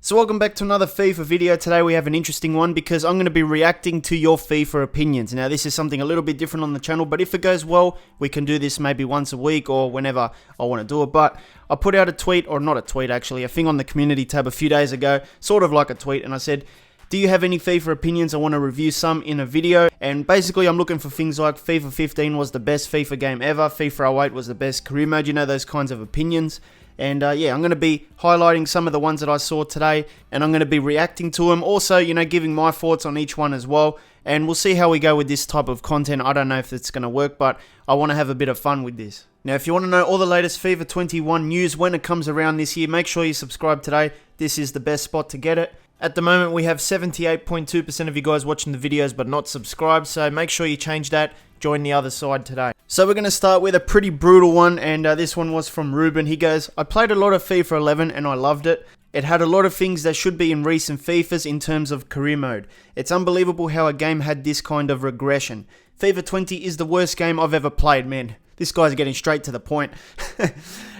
So welcome back to another FIFA video. Today we have an interesting one because I'm going to be reacting to your FIFA opinions. Now this is something a little bit different on the channel, but if it goes well, we can do this maybe once a week or whenever I want to do it. But I put out a tweet, or not a tweet actually, a thing on the community tab a few days ago, sort of like a tweet, and I said, do you have any FIFA opinions? I want to review some in a video. And basically I'm looking for things like FIFA 15 was the best FIFA game ever, FIFA 08 was the best career mode, you know, those kinds of opinions. And yeah, I'm going to be highlighting some of the ones that I saw today, and I'm going to be reacting to them. Also, you know, giving my thoughts on each one as well. And we'll see how we go with this type of content. I don't know if it's going to work, but I want to have a bit of fun with this. Now, if you want to know all the latest FIFA 21 news when it comes around this year, make sure you subscribe today. This is the best spot to get it. At the moment, we have 78.2% of you guys watching the videos but not subscribed, so make sure you change that. Join the other side today. So we're going to start with a pretty brutal one, and this one was from Ruben. He goes, I played a lot of FIFA 11 and I loved it. It had a lot of things that should be in recent FIFAs in terms of career mode. It's unbelievable how a game had this kind of regression. FIFA 20 is the worst game I've ever played, man. This guy's getting straight to the point.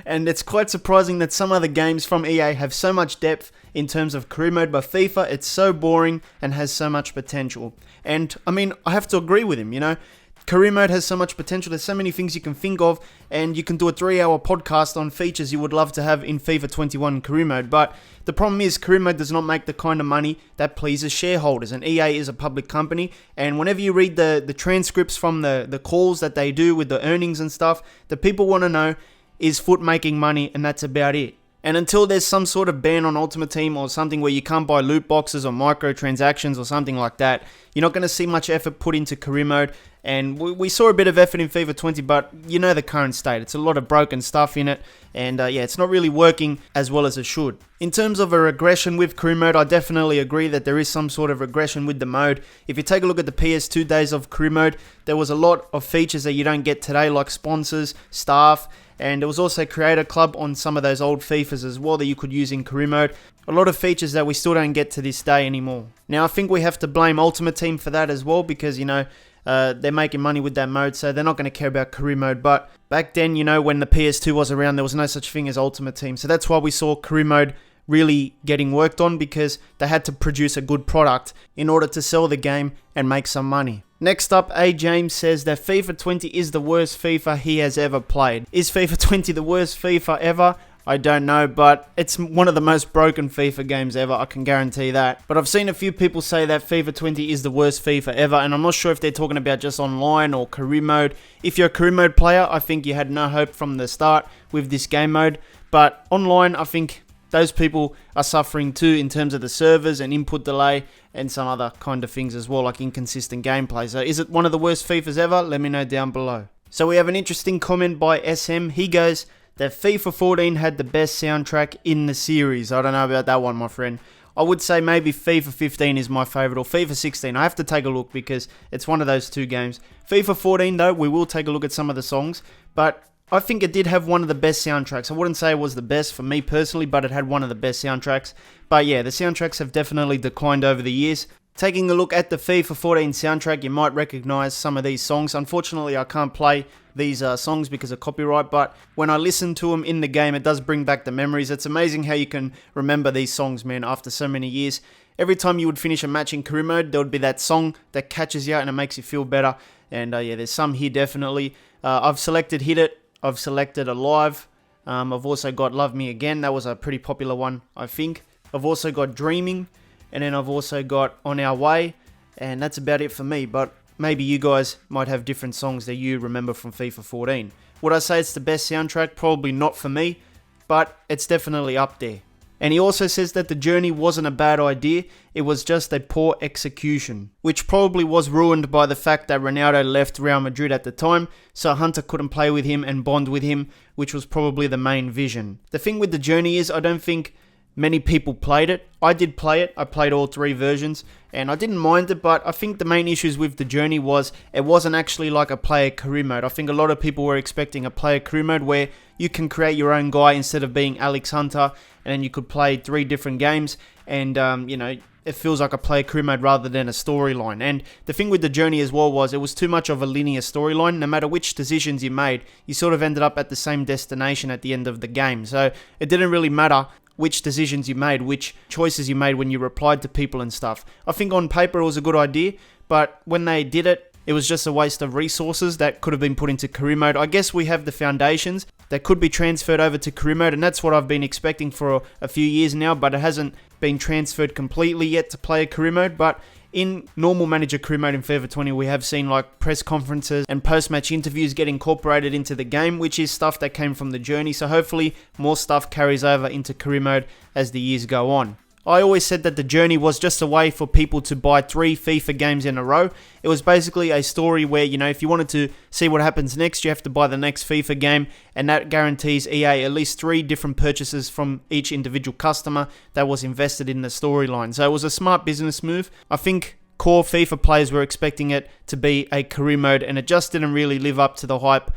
And it's quite surprising that some other games from EA have so much depth in terms of career mode, but FIFA, it's so boring and has so much potential. And, I mean, I have to agree with him, you know. Career mode has so much potential, there's so many things you can think of, and you can do a 3-hour podcast on features you would love to have in FIFA 21 career mode, but the problem is career mode does not make the kind of money that pleases shareholders, and EA is a public company, and whenever you read the transcripts from the calls that they do with the earnings and stuff, the people want to know, is Foot making money, and that's about it. And until there's some sort of ban on Ultimate Team or something where you can't buy loot boxes or microtransactions or something like that, you're not going to see much effort put into career mode. And we saw a bit of effort in FIFA 20, but you know the current state. It's a lot of broken stuff in it, and yeah, it's not really working as well as it should. In terms of a regression with career mode, I definitely agree that there is some sort of regression with the mode. If you take a look at the PS2 days of career mode, there was a lot of features that you don't get today, like sponsors, staff, and there was also Creator Club on some of those old FIFAs as well that you could use in career mode. A lot of features that we still don't get to this day anymore. Now, I think we have to blame Ultimate Team for that as well because, you know, they're making money with that mode, so they're not going to care about career mode. But back then, you know, when the PS2 was around, there was no such thing as Ultimate Team. So that's why we saw career mode really getting worked on, because they had to produce a good product in order to sell the game and make some money. Next up, A. James says that FIFA 20 is the worst FIFA he has ever played. Is FIFA 20 the worst FIFA ever? I don't know, but it's one of the most broken FIFA games ever, I can guarantee that. But I've seen a few people say that FIFA 20 is the worst FIFA ever, and I'm not sure if they're talking about just online or career mode. If you're a career mode player, I think you had no hope from the start with this game mode. But online, I think those people are suffering too in terms of the servers and input delay and some other kind of things as well, like inconsistent gameplay. So is it one of the worst FIFAs ever? Let me know down below. So we have an interesting comment by SM. He goes that FIFA 14 had the best soundtrack in the series. I don't know about that one, my friend. I would say maybe FIFA 15 is my favourite, or FIFA 16. I have to take a look because it's one of those two games. FIFA 14 though, we will take a look at some of the songs, but I think it did have one of the best soundtracks. I wouldn't say it was the best for me personally, but it had one of the best soundtracks. But yeah, the soundtracks have definitely declined over the years. Taking a look at the FIFA 14 soundtrack, you might recognise some of these songs. Unfortunately, I can't play these songs because of copyright, but when I listen to them in the game, it does bring back the memories. It's amazing how you can remember these songs, man, after so many years. Every time you would finish a match in career mode, there would be that song that catches you out and it makes you feel better. And yeah, there's some here definitely. I've selected Hit It. I've selected Alive. I've also got Love Me Again. That was a pretty popular one, I think. I've also got Dreaming. And then I've also got On Our Way. And that's about it for me. But maybe you guys might have different songs that you remember from FIFA 14. Would I say it's the best soundtrack? Probably not for me. But it's definitely up there. And he also says that the journey wasn't a bad idea, it was just a poor execution, which probably was ruined by the fact that Ronaldo left Real Madrid at the time, so Hunter couldn't play with him and bond with him, which was probably the main vision. The thing with the journey is I don't think many people played it. I did play it. I played all three versions and I didn't mind it, but I think the main issues with the journey was it wasn't actually like a player career mode. I think a lot of people were expecting a player career mode where you can create your own guy instead of being Alex Hunter, and then you could play 3 different games and, you know, it feels like a player career mode rather than a storyline. And the thing with the journey as well was it was too much of a linear storyline. No matter which decisions you made, you sort of ended up at the same destination at the end of the game. So it didn't really matter. which decisions you made, which choices you made when you replied to people and stuff. I think on paper it was a good idea, but when they did it, it was just a waste of resources that could have been put into career mode. I guess we have the foundations that could be transferred over to career mode, and that's what I've been expecting for a few years now, but it hasn't been transferred completely yet to play career mode. But in normal manager career mode in FIFA 20, we have seen like press conferences and post-match interviews get incorporated into the game, which is stuff that came from the journey. So hopefully more stuff carries over into career mode as the years go on. I always said that the journey was just a way for people to buy 3 FIFA games in a row. It was basically a story where, if you wanted to see what happens next, you have to buy the next FIFA game, and that guarantees EA at least 3 different purchases from each individual customer that was invested in the storyline. So it was a smart business move. I think core FIFA players were expecting it to be a career mode, and it just didn't really live up to the hype,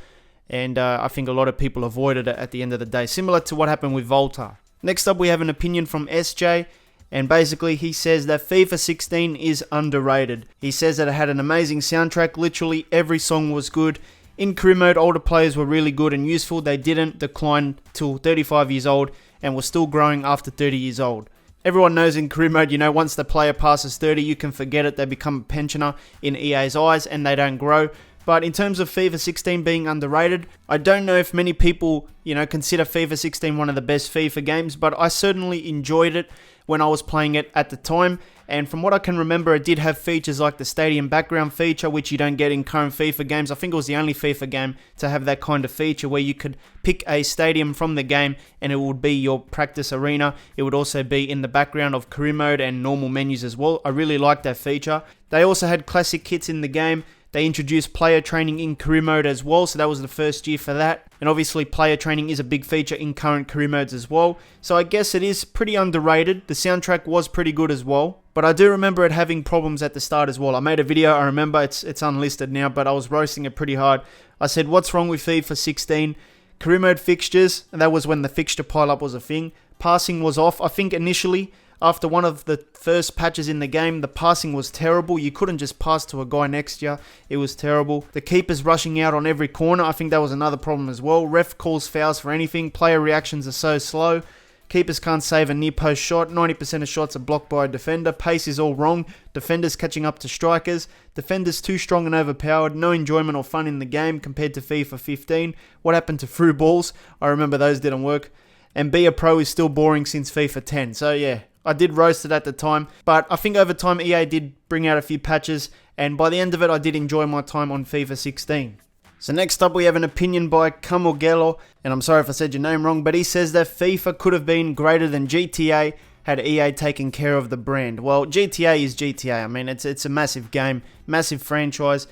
and I think a lot of people avoided it at the end of the day, similar to what happened with Volta. Next up, we have an opinion from SJ, and basically he says that FIFA 16 is underrated. He says that it had an amazing soundtrack, literally every song was good. In career mode, older players were really good and useful. They didn't decline till 35 years old and were still growing after 30 years old. Everyone knows in career mode, once the player passes 30, you can forget it. They become a pensioner in EA's eyes and they don't grow. But in terms of FIFA 16 being underrated, I don't know if many people, consider FIFA 16 one of the best FIFA games, but I certainly enjoyed it when I was playing it at the time. And from what I can remember, it did have features like the stadium background feature, which you don't get in current FIFA games. I think it was the only FIFA game to have that kind of feature where you could pick a stadium from the game and it would be your practice arena. It would also be in the background of career mode and normal menus as well. I really liked that feature. They also had classic kits in the game. They introduced player training in career mode as well, so that was the first year for that. And obviously player training is a big feature in current career modes as well. So I guess it is pretty underrated. The soundtrack was pretty good as well. But I do remember it having problems at the start as well. I made a video, I remember, it's unlisted now, but I was roasting it pretty hard. I said, what's wrong with FIFA 16? Career mode fixtures, and that was when the fixture pile-up was a thing. Passing was off. I think initially, after one of the first patches in the game, the passing was terrible. You couldn't just pass to a guy next to you. It was terrible. The keepers rushing out on every corner. I think that was another problem as well. Ref calls fouls for anything. Player reactions are so slow. Keepers can't save a near post shot. 90% of shots are blocked by a defender. Pace is all wrong. Defenders catching up to strikers. Defenders too strong and overpowered. No enjoyment or fun in the game compared to FIFA 15. What happened to through balls? I remember those didn't work. And be a pro is still boring since FIFA 10. So yeah, I did roast it at the time, but I think over time EA did bring out a few patches, and by the end of it I did enjoy my time on FIFA 16. So next up we have an opinion by Camogelo, and I'm sorry if I said your name wrong, but he says that FIFA could have been greater than GTA had EA taken care of the brand. Well, GTA is GTA. I mean, it's a massive game, massive franchise.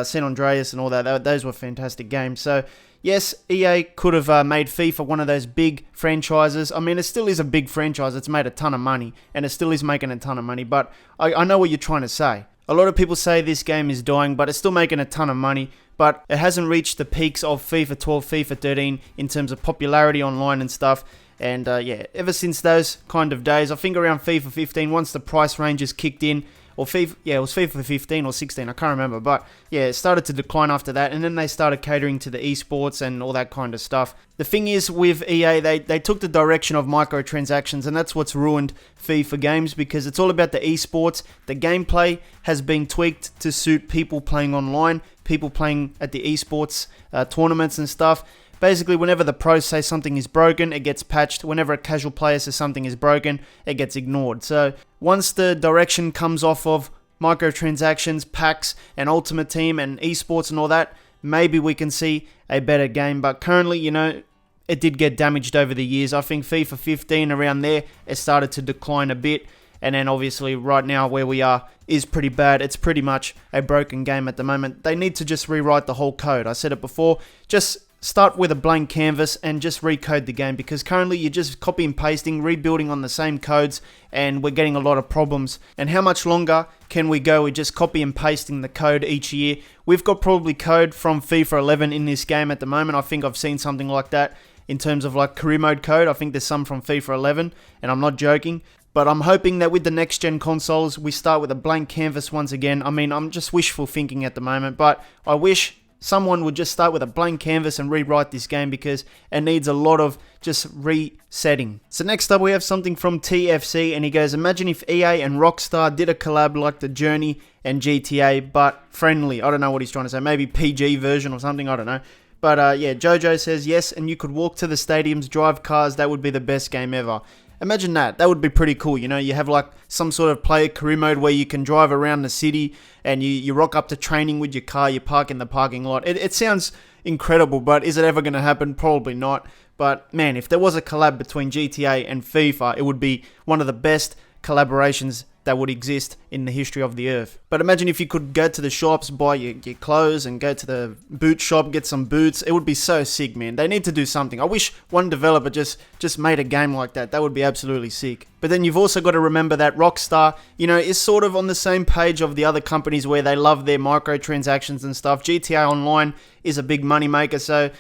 San Andreas and all that, those were fantastic games. So yes, EA could have made FIFA one of those big franchises. I mean, it still is a big franchise. It's made a ton of money, and it still is making a ton of money. But I know what you're trying to say. A lot of people say this game is dying, but it's still making a ton of money. But it hasn't reached the peaks of FIFA 12, FIFA 13 in terms of popularity online and stuff. And yeah, ever since those kind of days, I think around FIFA 15, once the price ranges kicked in, or FIFA, it was FIFA 15 or 16, I can't remember, but yeah, it started to decline after that, and then they started catering to the esports and all that kind of stuff. The thing is, with EA, they took the direction of microtransactions, and that's what's ruined FIFA games, because it's all about the esports. The gameplay has been tweaked to suit people playing online, people playing at the esports tournaments and stuff. Basically, whenever the pros say something is broken, it gets patched. Whenever a casual player says something is broken, it gets ignored. So once the direction comes off of microtransactions, packs, and Ultimate Team, and esports and all that, maybe we can see a better game. But currently, it did get damaged over the years. I think FIFA 15, around there, it started to decline a bit. And then obviously right now where we are is pretty bad. It's pretty much a broken game at the moment. They need to just rewrite the whole code. I said it before, just start with a blank canvas and just recode the game, because currently you're just copy and pasting, rebuilding on the same codes, and we're getting a lot of problems. And how much longer can we go with just copy and pasting the code each year? We've got probably code from FIFA 11 in this game at the moment. I think I've seen something like that in terms of like career mode code. I think there's some from FIFA 11, and I'm not joking. But I'm hoping that with the next gen consoles, we start with a blank canvas once again. I mean, I'm just wishful thinking at the moment, but I wish someone would just start with a blank canvas and rewrite this game because it needs a lot of just resetting. So next up we have something from TFC, and he goes, imagine if EA and Rockstar did a collab like the Journey and GTA, but friendly. I don't know what he's trying to say, maybe PG version or something, I don't know. But yeah, Jojo says yes, and you could walk to the stadiums, drive cars, that would be the best game ever. Imagine that. That would be pretty cool. You know, you have like some sort of player career mode where you can drive around the city and you rock up to training with your car, you park in the parking lot. It sounds incredible, but is it ever going to happen? Probably not. But man, if there was a collab between GTA and FIFA, it would be one of the best collaborations that would exist in the history of the earth. But imagine if you could go to the shops, buy your clothes, and go to the boot shop, get some boots. It would be so sick, man. They need to do something. I wish one developer just made a game like that. That would be absolutely sick. But then you've also got to remember that Rockstar, you know, is sort of on the same page of the other companies where they love their microtransactions and stuff. GTA Online is a big money maker, so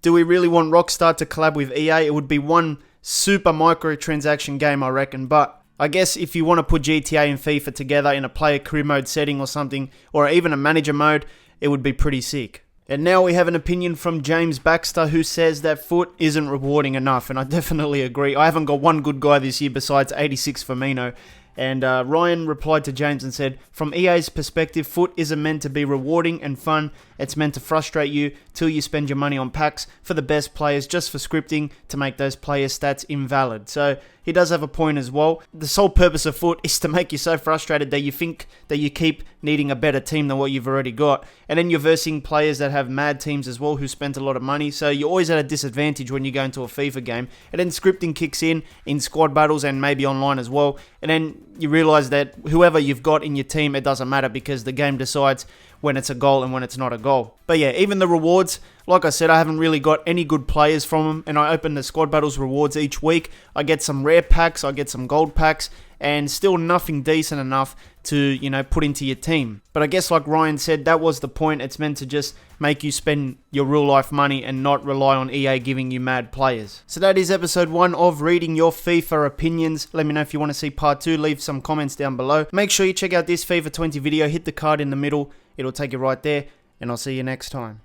do we really want Rockstar to collab with EA? It would be one super microtransaction game, I reckon, but I guess if you want to put GTA and FIFA together in a player career mode setting or something, or even a manager mode, it would be pretty sick. And now we have an opinion from James Baxter, who says that foot isn't rewarding enough, and I definitely agree. I haven't got one good guy this year besides 86 Firmino. And Ryan replied to James and said, from EA's perspective, foot isn't meant to be rewarding and fun. It's meant to frustrate you till you spend your money on packs for the best players just for scripting to make those player stats invalid. So he does have a point as well. The sole purpose of foot is to make you so frustrated that you think that you keep needing a better team than what you've already got. And then you're versing players that have mad teams as well who spent a lot of money. So you're always at a disadvantage when you go into a FIFA game. And then scripting kicks in squad battles and maybe online as well. And then you realize that whoever you've got in your team, it doesn't matter because the game decides when it's a goal and when it's not a goal. But yeah, even the rewards, like I said, I haven't really got any good players from them, and I open the squad battles rewards each week. I get some rare packs, I get some gold packs, and still nothing decent enough to, you know, put into your team. But I guess like Ryan said, that was the point. It's meant to just make you spend your real life money and not rely on EA giving you mad players. So that is episode 1 of reading your FIFA opinions. Let me know if you want to see part 2. Leave some comments down below. Make sure you check out this FIFA 20 video. Hit the card in the middle. It'll take you right there. And I'll see you next time.